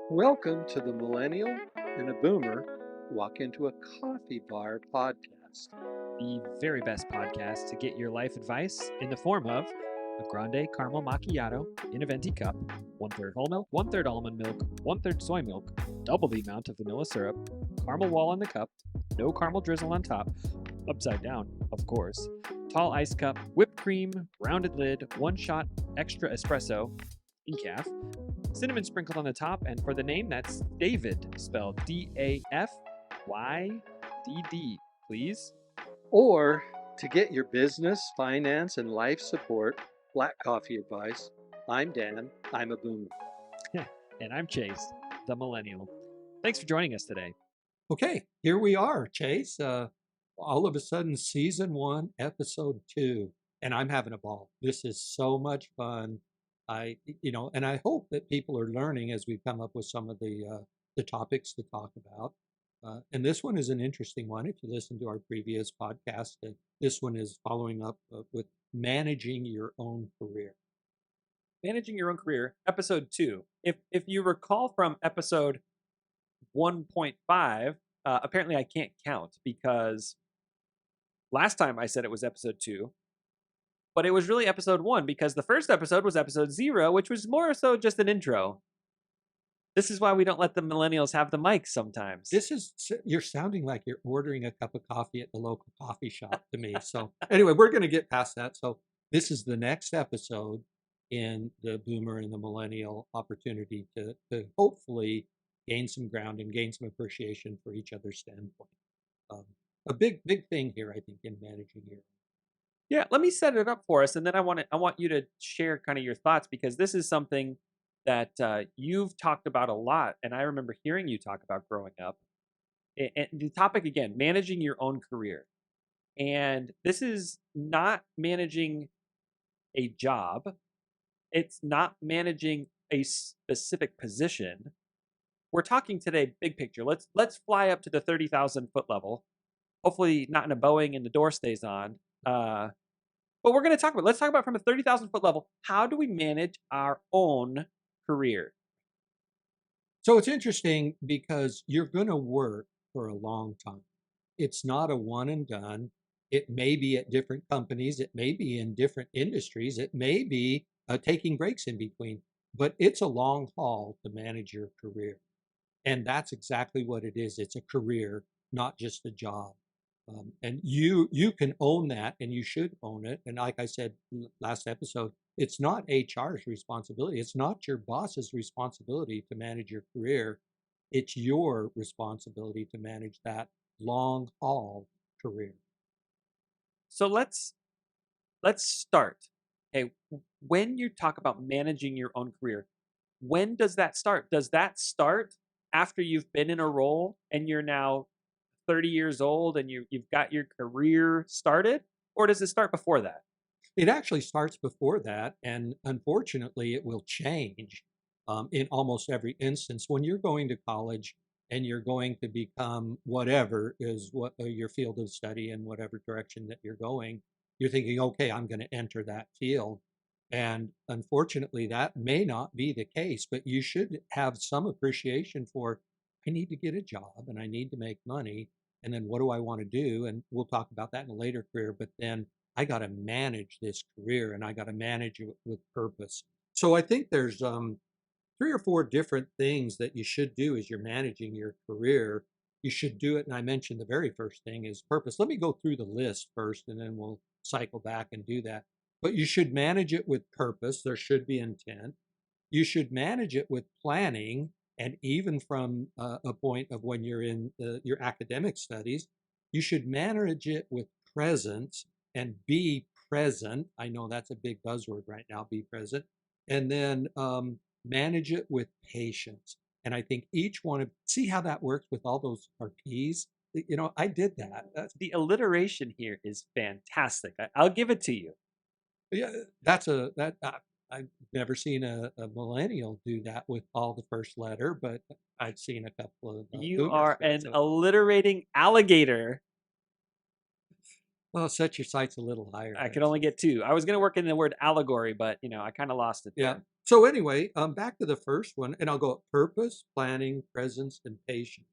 Welcome to the Millennial and a Boomer Walk into a Coffee Bar podcast. The very best podcast to get your life advice in the form of a grande caramel macchiato in a venti cup, 1/3 whole milk, 1/3 almond milk, 1/3 soy milk, double the amount of vanilla syrup, caramel wall in the cup, no caramel drizzle on top, upside down, of course, tall ice cup, whipped cream, rounded lid, one shot extra espresso, decaf, cinnamon sprinkled on the top, and for the name, that's David, spelled Dafydd, please. Or to get your business, finance, and life support black coffee advice, I'm Dan, I'm a Boomer. And I'm Chase, the Millennial. Thanks for joining us today. Okay, here we are, Chase. All of a sudden, season 1, episode 2, and I'm having a ball. This is so much fun. And I hope that people are learning as we come up with some of the topics to talk about. And this one is an interesting one. If you listen to our previous podcast, this one is following up with managing your own career. Managing your own career, episode 2. If you recall from episode 1.5, apparently I can't count because last time I said it was episode 2, but it was really episode 1 because the first episode was episode 0, which was more so just an intro. This is why we don't let the millennials have the mic sometimes. You're sounding like you're ordering a cup of coffee at the local coffee shop to me. So anyway, we're going to get past that. So this is the next episode in the Boomer and the Millennial opportunity to hopefully gain some ground and gain some appreciation for each other's standpoint. A big thing here, I think, in managing your. Yeah, let me set it up for us, and then I want you to share kind of your thoughts because this is something that you've talked about a lot, and I remember hearing you talk about growing up. And the topic again, managing your own career, and this is not managing a job. It's not managing a specific position. We're talking today big picture. Let's fly up to the 30,000 foot level. Hopefully, not in a Boeing and the door stays on. But we're going to talk about, let's talk about from a 30,000 foot level, how do we manage our own career? So it's interesting because you're going to work for a long time. It's not a one and done. It may be at different companies. It may be in different industries. It may be taking breaks in between, but it's a long haul to manage your career. And that's exactly what it is. It's a career, not just a job. And you can own that, and you should own it. And like I said last episode, it's not HR's responsibility. It's not your boss's responsibility to manage your career. It's your responsibility to manage that long haul career. So let's start. Okay, when you talk about managing your own career, when does that start? Does that start after you've been in a role and you're now 30 years old and you've got your career started, or does it start before that? It actually starts before that, and unfortunately, it will change in almost every instance. When you're going to college and you're going to become whatever is what your field of study and whatever direction that you're going, you're thinking, okay, I'm going to enter that field. And unfortunately, that may not be the case, but you should have some appreciation for, I need to get a job and I need to make money. And then what do I want to do? And we'll talk about that in a later career. But then I got to manage this career and I got to manage it with purpose. So I think there's 3 or 4 different things that you should do as you're managing your career. You should do it. And I mentioned the very first thing is purpose. Let me go through the list first and then we'll cycle back and do that. But you should manage it with purpose. There should be intent. You should manage it with planning. And even from a point of when you're in your academic studies, you should manage it with presence and be present. I know that's a big buzzword right now, be present. And then manage it with patience. And I think each one of, see how that works with all those RPs? I did that. The alliteration here is fantastic. I'll give it to you. Yeah, I've never seen a millennial do that with all the first letter, but I've seen a couple of You boomers are do it, an so. alliterating alligator. Well, set your sights a little higher, I I could only suppose. get 2. I was gonna work in the word allegory, but, I kinda lost it Yeah. there. So anyway, back to the first one, and I'll go purpose, planning, presence, and patience.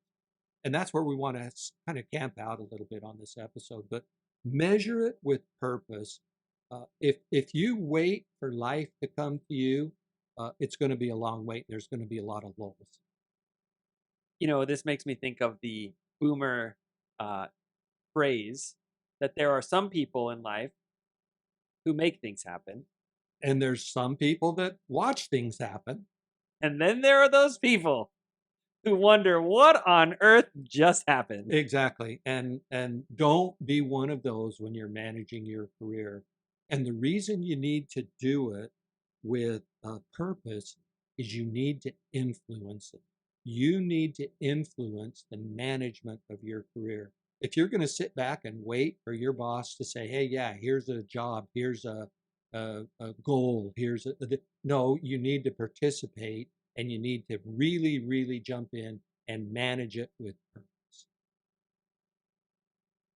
And that's where we want to kind of camp out a little bit on this episode. But measure it with purpose. If you wait for life to come to you, it's going to be a long wait. There's going to be a lot of lulls. This makes me think of the boomer, uh, phrase that there are some people in life who make things happen, And there's some people that watch things happen. and then there are those people who wonder what on earth just happened. Exactly. And don't be one of those when you're managing your career. And the reason you need to do it with a purpose is you need to influence it. You need to influence the management of your career. If you're going to sit back and wait for your boss to say, "Hey, yeah, here's a job, here's a goal, here's no, you need to participate and you need to really, really jump in and manage it with purpose."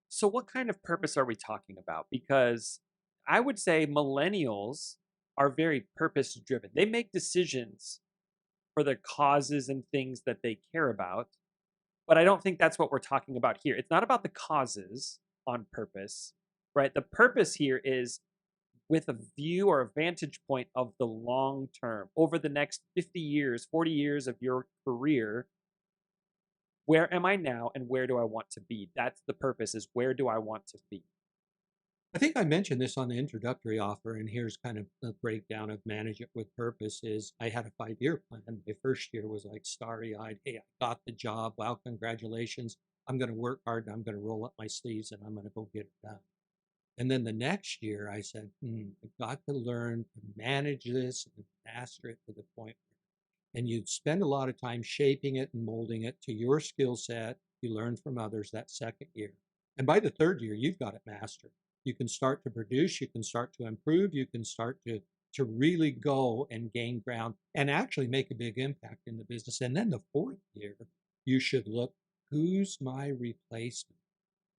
So, what kind of purpose are we talking about? Because I would say millennials are very purpose driven. They make decisions for the causes and things that they care about. But I don't think that's what we're talking about here. It's not about the causes on purpose, right? The purpose here is with a view or a vantage point of the long term. Over the next 50 years, 40 years of your career, where am I now and where do I want to be? That's the purpose, is where do I want to be? I think I mentioned this on the introductory offer, and here's kind of a breakdown of manage it with purpose is I had a 5-year plan. My first year was like starry-eyed. Hey, I got the job. Wow, congratulations. I'm going to work hard and I'm going to roll up my sleeves and I'm going to go get it done. And then the next year I said, I've got to learn to manage this and master it to the point and you spend a lot of time shaping it and molding it to your skill set. You learn from others that second year. And by the third year, you've got it mastered. You can start to produce, you can start to improve, you can start to really go and gain ground and actually make a big impact in the business. And then the fourth year, you should look, who's my replacement?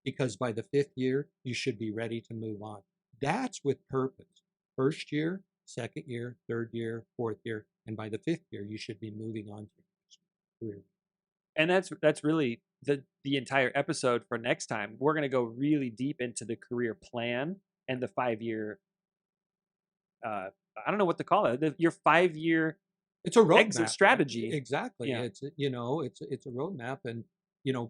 Because by the fifth year, you should be ready to move on. That's with purpose. First year, second year, third year, fourth year, and by the fifth year, you should be moving on to your next career. And that's really the entire episode for next time. We're going to go really deep into the career plan and the 5-year I don't know what to call it. Your 5-year It's a exit roadmap. strategy. Exactly. Yeah. It's a roadmap, and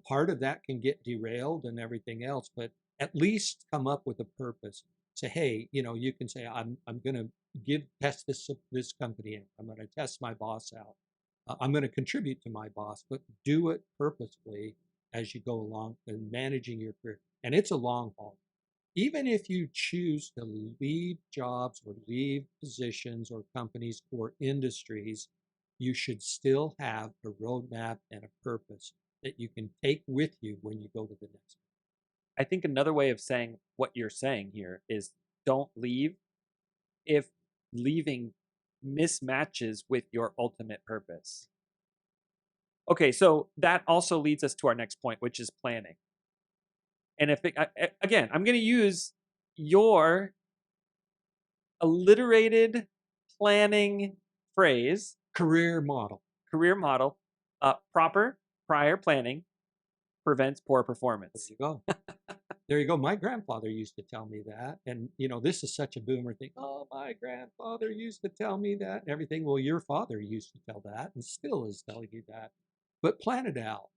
part of that can get derailed and everything else, but at least come up with a purpose. Say, hey, you can say, I'm going to test this company out. I'm going to test my boss out. I'm going to contribute to my boss, but do it purposefully as you go along and managing your career. And it's a long haul. Even if you choose to leave jobs or leave positions or companies or industries, you should still have a roadmap and a purpose that you can take with you when you go to the next. I think another way of saying what you're saying here is don't leave if leaving mismatches with your ultimate purpose. Okay, so that also leads us to our next point, which is planning. And again, I'm going to use your alliterated planning phrase, Career model. career model, proper prior planning prevents poor There performance. you go. There you go. My grandfather used to tell me that. And, this is such a boomer thing. Oh, my grandfather used to tell me that and everything. Well, your father used to tell that and still is telling you that. But plan it out.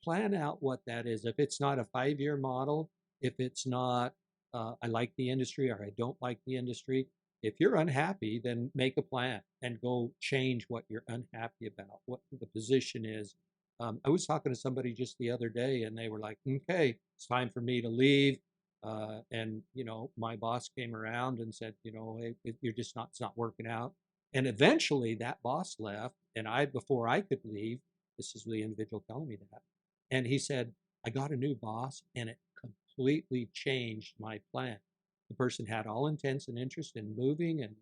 Plan out what that is. If it's not a 5-year model, if it's not, I like the industry or I don't like the industry, if you're unhappy, then make a plan and go change what you're unhappy about, what the position is. I was talking to somebody just the other day and they were like, okay, it's time for me to leave. And my boss came around and said, hey, you're just not, it's not working out. And eventually that boss left. And before I could leave, this is the individual telling me that. And he said, I got a new boss and it completely changed my plan. The person had all intents and interest in moving and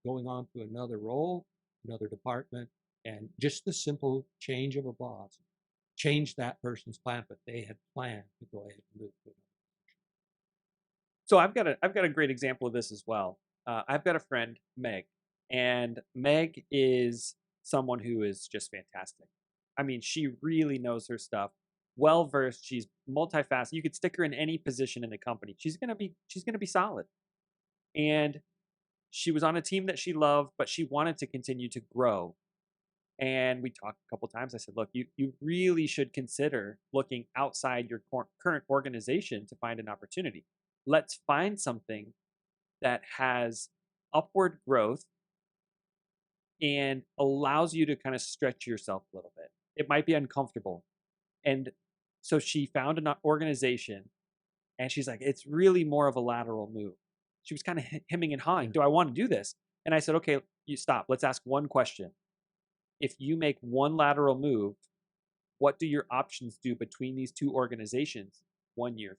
going on to another role, another department, and just the simple change of a boss changed that person's plan, but they had planned to go ahead and move to another. So I've got a great example of this as well. I've got a friend, Meg, and Meg is someone who is just fantastic. I mean, she really knows her stuff, well versed. She's multifaceted. You could stick her in any position in the company. She's gonna be solid. And she was on a team that she loved, but she wanted to continue to grow. And we talked a couple times. I said, look, you really should consider looking outside your current organization to find an opportunity. Let's find something that has upward growth and allows you to kind of stretch yourself a little bit. It might be uncomfortable. And so she found an organization and she's like, it's really more of a lateral move. She was kind of hemming and hawing. Yeah. Do I want to do this? And I said, okay, you stop. Let's ask one question. If you make one lateral move, what do your options do between these two organizations 1 year?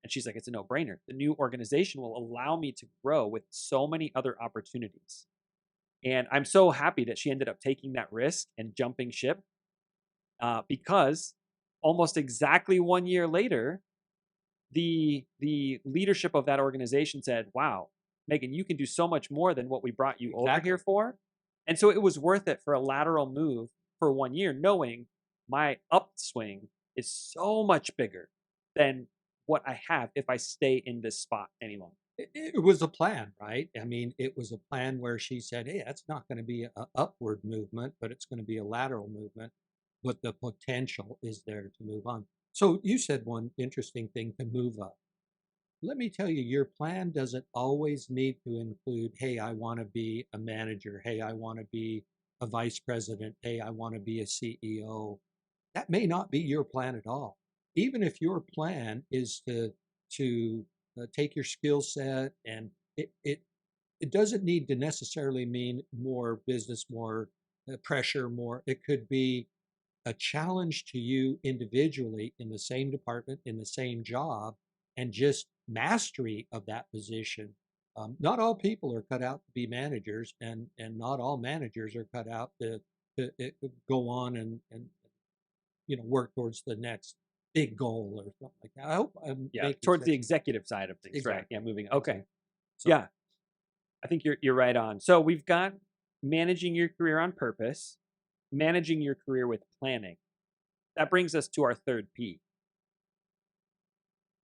And she's like, it's a no brainer. The new organization will allow me to grow with so many other opportunities. And I'm so happy that she ended up taking that risk and jumping ship because almost exactly 1 year later, the leadership of that organization said, wow, Megan, you can do so much more than what we brought you over Exactly. here for. And so it was worth it for a lateral move for 1 year, knowing my upswing is so much bigger than what I have if I stay in this spot any longer. It was a plan, right? I mean, it was a plan where she said, "Hey, that's not going to be a upward movement, but it's going to be a lateral movement, but the potential is there to move on." So you said one interesting thing to move up. Let me tell you, your plan doesn't always need to include, "Hey, I want to be a manager. Hey, I want to be a vice president. Hey, I want to be a CEO." That may not be your plan at all. Even if your plan is to take your skill set and it doesn't need to necessarily mean more business, more pressure, more. It could be a challenge to you individually in the same department, in the same job, and just mastery of that position. Not all people are cut out to be managers, and not all managers are cut out to go on and work towards the next big goal or something like that. I hope I'm Yeah, making towards the sense. executive side of things, right? Yeah, Exactly, moving. Okay, exactly. So yeah, I think you're right on. So we've got managing your career on purpose, managing your career with planning. That brings us to our third P.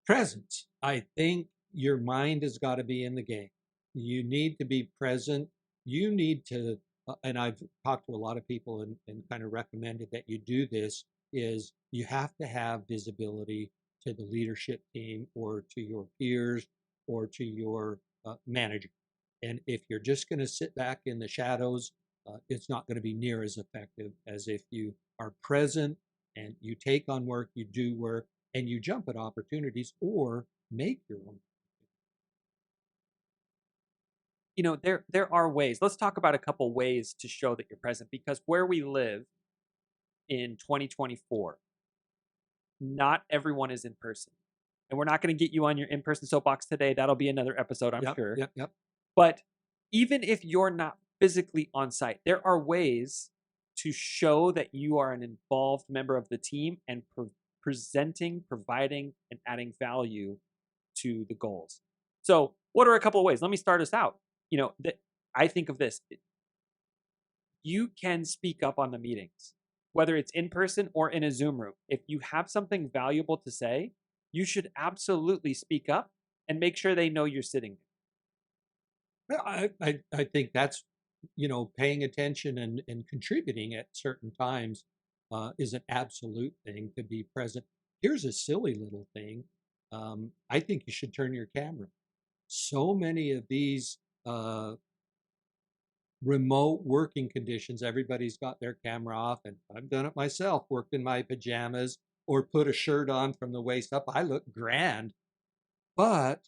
presence. I think your mind has got to be in the game. You need to be present. You need to, and I've talked to a lot of people and kind of recommended that you do this, is you have to have visibility to the leadership team or to your peers or to your manager. And if you're just going to sit back in the shadows, it's not going to be near as effective as if you are present and you take on work, you do work, and you jump at opportunities or make your own. There are ways. Let's talk about a couple ways to show that you're present because where we live in 2024, not everyone is in person. And we're not going to get you on your in-person soapbox today. That'll be another episode, I'm Yep, sure. yep, yep. But even if you're not physically on site, there are ways to show that you are an involved member of the team and presenting, providing, and adding value to the goals. So, what are a couple of ways? Let me start us out. That I think of this. You can speak up on the meetings, whether it's in person or in a Zoom room. If you have something valuable to say, you should absolutely speak up and make sure they know you're sitting Well, I think that's, paying attention and contributing at certain times is an absolute thing to be present. Here's a silly little thing. I think you should turn your camera. So many of these remote working conditions, everybody's got their camera off, and I've done it myself, worked in my pajamas or put a shirt on from the waist up. I look grand, but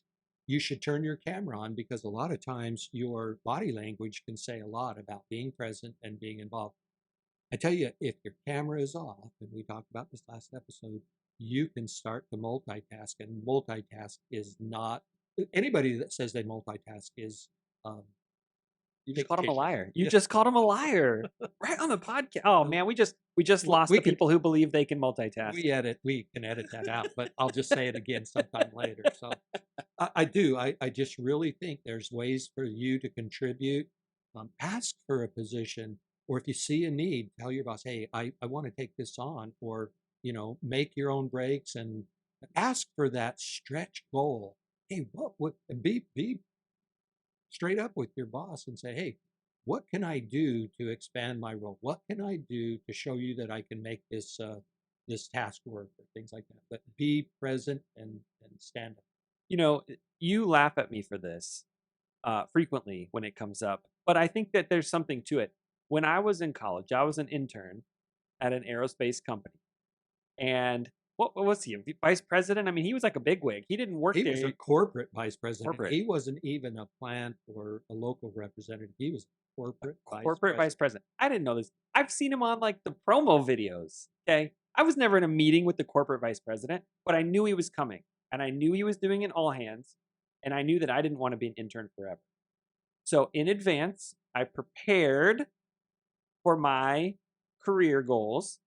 you should turn your camera on because a lot of times your body language can say a lot about being present and being involved. I tell you, if your camera is off, and we talked about this last episode, you can start to multitask, and multitask is not anybody that says they multitask is um, You just called him a fictitious. liar. You Yeah. just called him a liar right on the podcast. Oh Well, man, we just lost we the can people who believe they can multitask. we can edit that out, but I'll just say it again sometime later. So I do. I just really think there's ways for you to contribute. Ask for a position, or if you see a need, tell your boss, "Hey, I want to take this on," or make your own breaks and ask for that stretch goal. Hey, what would be straight up with your boss and say, "Hey, what can I do to expand my role? What can I do to show you that I can make this task work?" Or things like that. But be present and stand up. You laugh at me for this frequently when it comes up, but I think that there's something to it. When I was in college, I was an intern at an aerospace company, and what was he? Vice president? I mean, he was like a bigwig. He didn't work He was a there. corporate vice president. Corporate, He wasn't even a plant or a local representative. He was a corporate vice corporate vice president. president. I didn't know this. I've seen him on like the promo videos. Okay, I was never in a meeting with the corporate vice president, but I knew he was coming, and I knew he was doing an all hands, and I knew that I didn't want to be an intern forever. So in advance, I prepared for my career goals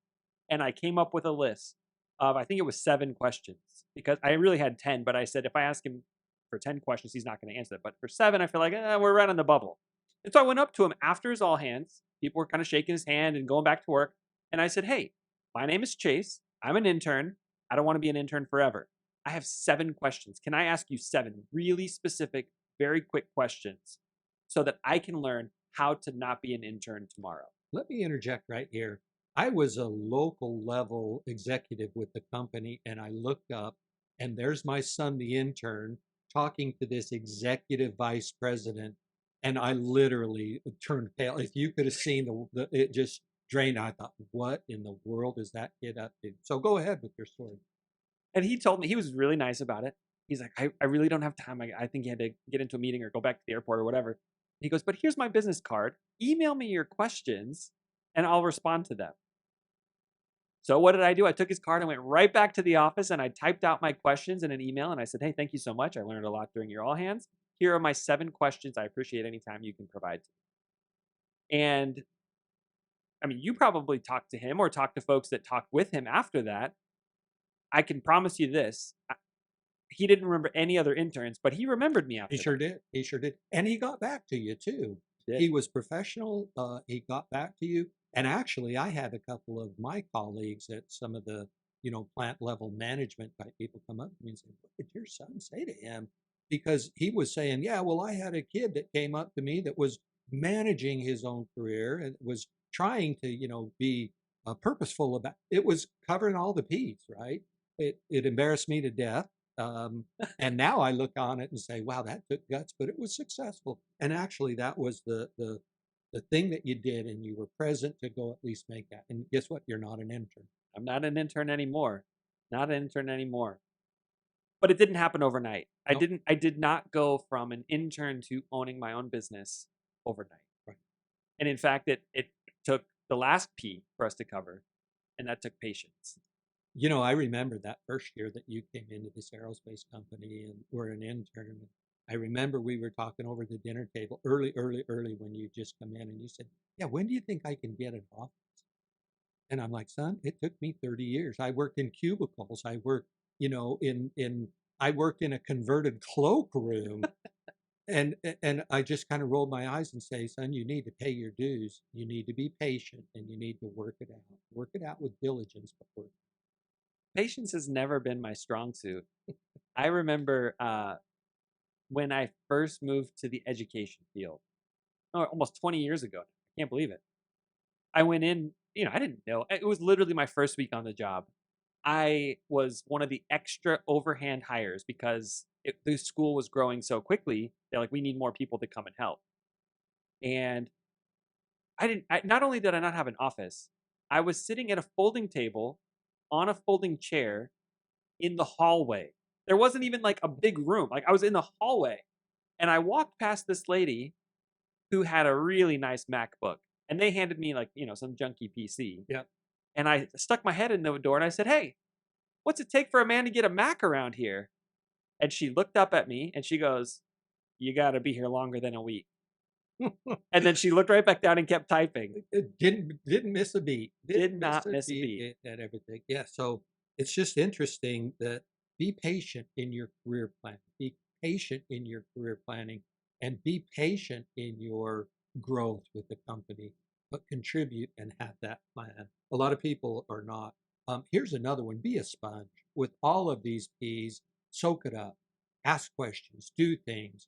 and I came up with a list of, I think it was 7 questions because I really had 10, but I said if I ask him for 10 questions, he's not going to answer it. But for 7, I feel like we're right on the bubble. And so I went up to him after his all hands. People were kind of shaking his hand and going back to work. And I said, "Hey, my name is Chase. I'm an intern. I don't want to be an intern forever. I have 7 questions. Can I ask you 7 really specific, very quick questions so that I can learn how to not be an intern tomorrow?" Let me interject right here. I was a local level executive with the company, and I looked up, and there's my son, the intern, talking to this executive vice president, and I literally turned pale. If you could have seen it just drained. I thought, what in the world is that kid up to? So go ahead with your story. And he told me he was really nice about it. He's like, I really don't have time. I think he had to get into a meeting or go back to the airport or whatever. He goes, "But here's my business card. Email me your questions and I'll respond to them." So what did I do? I took his card and went right back to the office and I typed out my questions in an email and I said, "Hey, thank you so much. I learned a lot during your all hands. Here are my 7 questions. I appreciate any time you can provide to me." And I mean, you probably talked to him or talked to folks that talked with him after that. I can promise you this. He didn't remember any other interns, but he remembered me He after sure that. did. He sure did. And he got back to you too. He did. He was professional. He got back to you. And actually, I had a couple of my colleagues at some of the, plant level management type people come up to me and say, "What did your son say to him?" Because he was saying, "Yeah, well, I had a kid that came up to me that was managing his own career and was trying to, be purposeful about it, was covering all the P's, right? It embarrassed me to death. Um, and now I look on it and say, wow, that took guts, but it was successful. And actually, that was the thing that you did, and you were present to go at least make that. And guess what? You're not an intern. I'm not an intern anymore. Not an intern anymore. But it didn't happen overnight. No, I did not go from an intern to owning my own business overnight. right. And in fact, it took the last P for us to cover, and that took patience. I remember that first year that you came into this aerospace company and were an intern. I remember we were talking over the dinner table early, early, early when you just come in, and you said, "Yeah, when do you think I can get an office?" And I'm like, "Son, it took me 30 years. I worked in cubicles. I worked, in I worked in a converted cloakroom." And I just kind of rolled my eyes and say, "Son, you need to pay your dues. You need to be patient, and you need to work it out. Work it out with diligence, but work." Patience has never been my strong suit. I remember when I first moved to the education field, almost 20 years ago. I can't believe it. I went in, I didn't know. It was literally my first week on the job. I was one of the extra overhand hires because the school was growing so quickly. They're like, we need more people to come and help. And not only did I not have an office, I was sitting at a folding table on a folding chair in the hallway. There wasn't even like a big room. Like I was in the hallway and I walked past this lady who had a really nice MacBook and they handed me like, some junky PC. Yeah. And I stuck my head in the door and I said, "Hey, what's it take for a man to get a Mac around here?" And she looked up at me and she goes, "You got to be here longer than a week." And then she looked right back down and kept typing. It didn't miss a beat. Did Didn't miss not a miss a beat beat. at everything. Yeah, so it's just interesting that be patient in your career plan. Be patient in your career planning and be patient in your growth with the company, but contribute and have that plan. A lot of people are not. Here's another one. Be a sponge with all of these P's. Soak it up. Ask questions. Do things.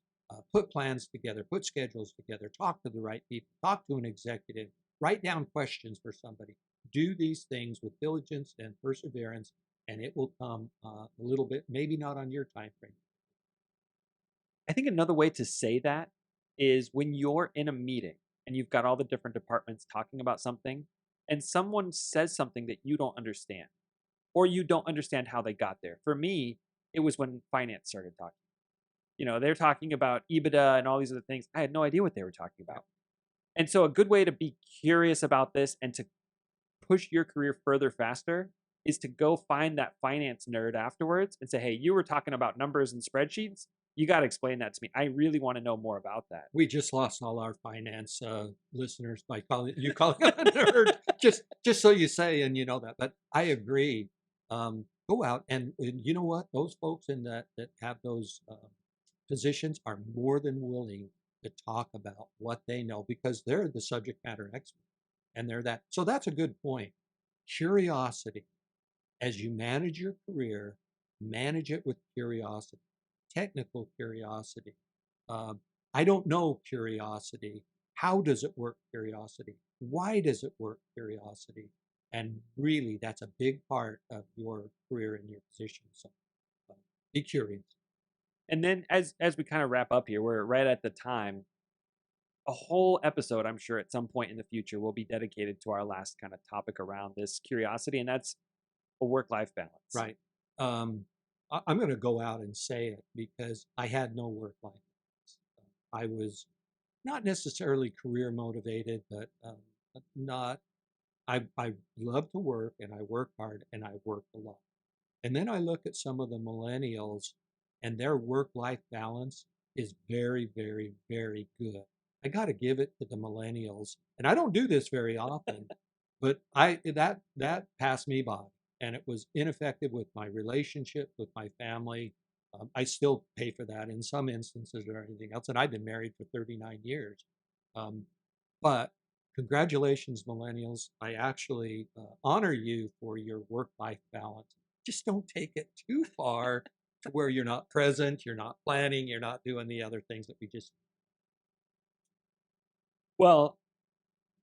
Put plans together. Put schedules together. Talk to the right people. Talk to an executive. Write down questions for somebody. Do these things with diligence and perseverance, and it will come a little bit, maybe not on your time frame. I think another way to say that is when you're in a meeting and you've got all the different departments talking about something, and someone says something that you don't understand, or you don't understand how they got there. For me, it was when finance started talking. They're talking about EBITDA and all these other things. I had no idea what they were talking about. And so, a good way to be curious about this and to push your career further faster is to go find that finance nerd afterwards and say, "Hey, you were talking about numbers and spreadsheets. You got to explain that to me. I really want to know more about that." We just lost all our finance listeners by calling it a nerd. Just so you say, and you know that. But I agree. Go out and you know what? Those folks in that have those positions are more than willing to talk about what they know because they're the subject matter expert and they're that. So that's a good point. Curiosity. As you manage your career, manage it with curiosity, technical curiosity. Um, I don't know curiosity. How does it work? Curiosity. Why does it work? Curiosity. And really, that's a big part of your career and your position. So uh, be curious. And then, as we kind of wrap up here, we're right at the time. A whole episode, I'm sure, at some point in the future, will be dedicated to our last kind of topic around this curiosity, and that's a work-life balance. Right. I'm going to go out and say it because I had no work life. I was not necessarily career motivated, but not. I love to work and I work hard and I work a lot. And then I look at some of the millennials and their work life balance is very, very, very good. I got to give it to the millennials. And I don't do this very often, but that passed me by and it was ineffective with my relationship with my family. I still pay for that in some instances or anything else. And I've been married for 39 years. Um, but congratulations, millennials. I actually honor you for your work life balance. Just don't take it too far to where you're not present, you're not planning, you're not doing the other things that we just. Well,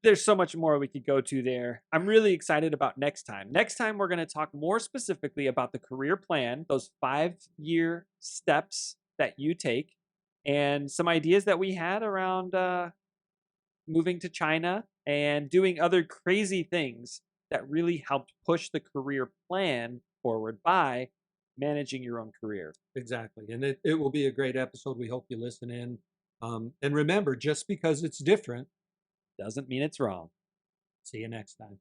there's so much more we could go to there. I'm really excited about next time. Next time, we're going to talk more specifically about the career plan, those 5-year steps that you take, and some ideas that we had around moving to China and doing other crazy things that really helped push the career plan forward by managing your own career. Exactly. And it will be a great episode. We hope you listen in. And remember, just because it's different, Doesn't mean it's wrong. see you next time.